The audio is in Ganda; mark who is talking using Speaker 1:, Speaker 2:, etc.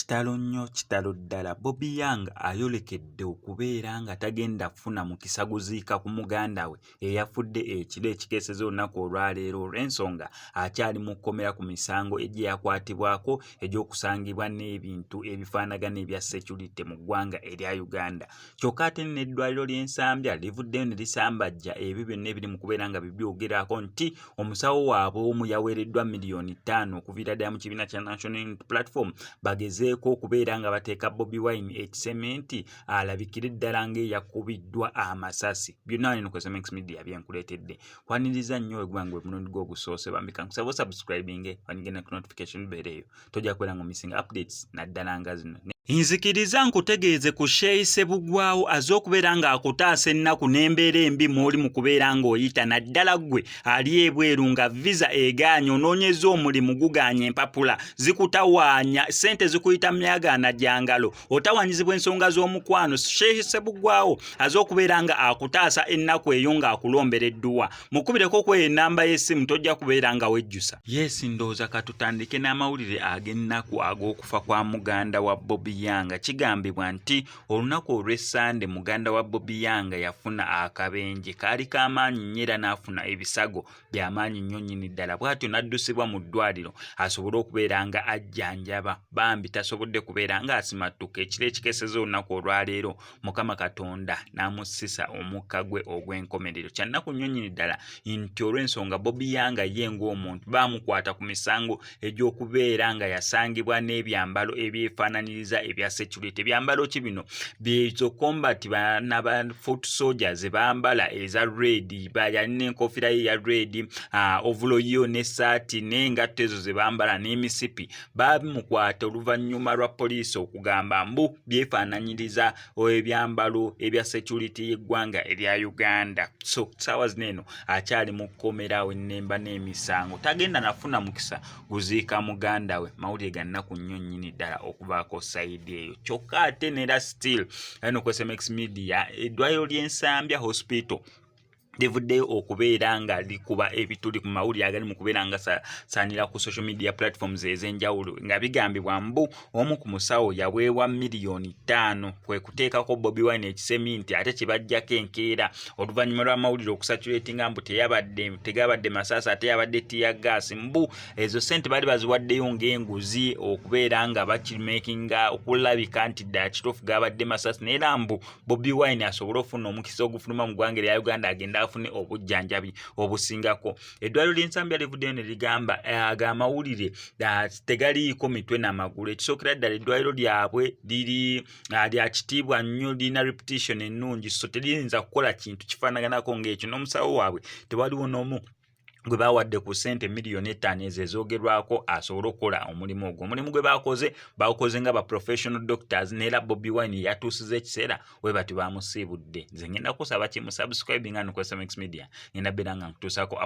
Speaker 1: Kitalo ddala. Bobby Young ayolekedde okubeera nga tagenda kufuna mukisa guziika ku muganda we eyafudde ekiro ekikeeseza olunaku olwaleero olw'ensonga akyali mu kkomera ku misango egye yakwatibwako egy'okusangibwa n'ebintu ebifaanagana ebya security mu ggwanga erya Uganda. Kyokka ate n'eddwaliro ly'Ensambya livuddeyo ne lisambajja ebyo byonna ebiri mu kubeera nga bibyogerako nti omusawo waabwe omu yaweereddwa miliyoni 5 okuviira ddala mu kibiina kya National Unity Platform bagezeeko okubeera nga bateeka Bobi Wine ekiseme nti alabikire ddala ng'eyakubiddwa amasasi. Byonna wano ku SMX Media byenkuleetedde. Kwaniriza nnyo egwangu omulundi gwo ogusoose bambika nkusaba osubscribinge wanyigenda ku notification bell eyo tojja kubeera ng'omisinga updates naddala nga zino. Nzikiriza nkutegeeze ku Sheyi Ssebugwawo az'okubeera ng'akutaasa ennaku n'embeera embi mw'oli mu kubeera ng'oyita naddala ggwe ali ebweru nga visa egaanya onoonyeza omulimu gugaanya empapula zikutawaanya ssente zikuyita myagaana gyangalo otawanyizibwa ensonga z'omukwano. Sheyi Ssebugwawo az'okubeera nga akutaasa ennaku eyo ng'akulombereddwa mukubireko ku ennamba y'essimu tojja kubeera nga wejjusa. Yes, ndowooza katutandike n'amawulire ag'ennaku ag'okufa kwa muganda wa Bobby Young. Kigambibwa nti olunaku olw'Essande muganda wa Bobby Young yafuna akabenje kaali k'amaanyi nnyo era n'afuna ebisago by'amaanyi nnyo nnyini ddala bw'atyo n'addusibwa mu ddwaliro asobole okubeera nga ajjanjaba bambi tasobodde kubeera nga asimattuka ekiro ekikeeseza olunaku olwaleero Mukama Katonda n'amussisa omukka gwe ogw'enkomerero. Kyannaku nnyo nnyini ddala nti olw'ensonga Bobby Young ye ng'omuntu baamukwata ku misango egy'okubeera nga yasangibwa n'ebyambalo ebyefaananyiriza ebya security. Ebyambalo ki bino? Byezo combat bana ba foot soldiers bambala eza red bayalina enkofiira ye ya red ovulo yo ne saati n'engatto ezo ze bambala n'emisipi bamukwata oluvannyuma lwa poliisi okugamba mbu byefaananyiriza ebyambalo ebya security y'eggwanga erya Uganda. So ssaawa zino eno akyali mu kkomera we nnemba n'emisango tagenda nafuna mukisa guziika muganda we. Mawulire ga nnaku nnyo nnyini ddala okubaako sayidi eyo. Kyokka ate neera still eno ku SMX Media eddwaliro ly'Ensambya Hospital livuddeyo okubeera nga likuba ebituli ku mawulire agali mu kubeera nga saanira ku social media platforms ez'enjawulo nga bigambibwa mbu omu ku musawo yaweebwa miliyoni 5 kwe kuteekako Bobi Wine ekisemi nti ate kibajjako enkeera oluvannyuma lw'amawulire okusaturatinga mbu tegabadde masaasi ate yabadde tear gas mbu ezo ssente baali baziwaddeyo ng'enguzi okubeera nga bakimakinga okulabika nti ddala kituufu gabadde masaasi neera mbu Bobi Wine asobole okufuna omukisa ogufuluma mu ggwanga erya Uganda agenda afune obujjanjabi obusingako. Eddwaliro ly'Ensambya livuddeyo ne ligamba amawulire tegaliiko mitwe n'amagulu. Ekisookera ddala eddwaliro lyabwe liri lya kitiibwa nnyo lirina reputation ennungi so teriyinza kukola kintu kifaanaganako ng'ekyo n'omusawo waabwe tewaliwo n'omu gwe bawadde ku ssente miliyoni 5 ezo ezoogerwako asobole okukola omulimu ogwo. Omulimu gwe baakoze nga ba professional doctors neera Bobi Wine yatuusiza ekiseera we bati baamusiibudde. Nze ngenda kusaba kimu subscribing ano ku SMX Media ngenda beera nga nkutuusako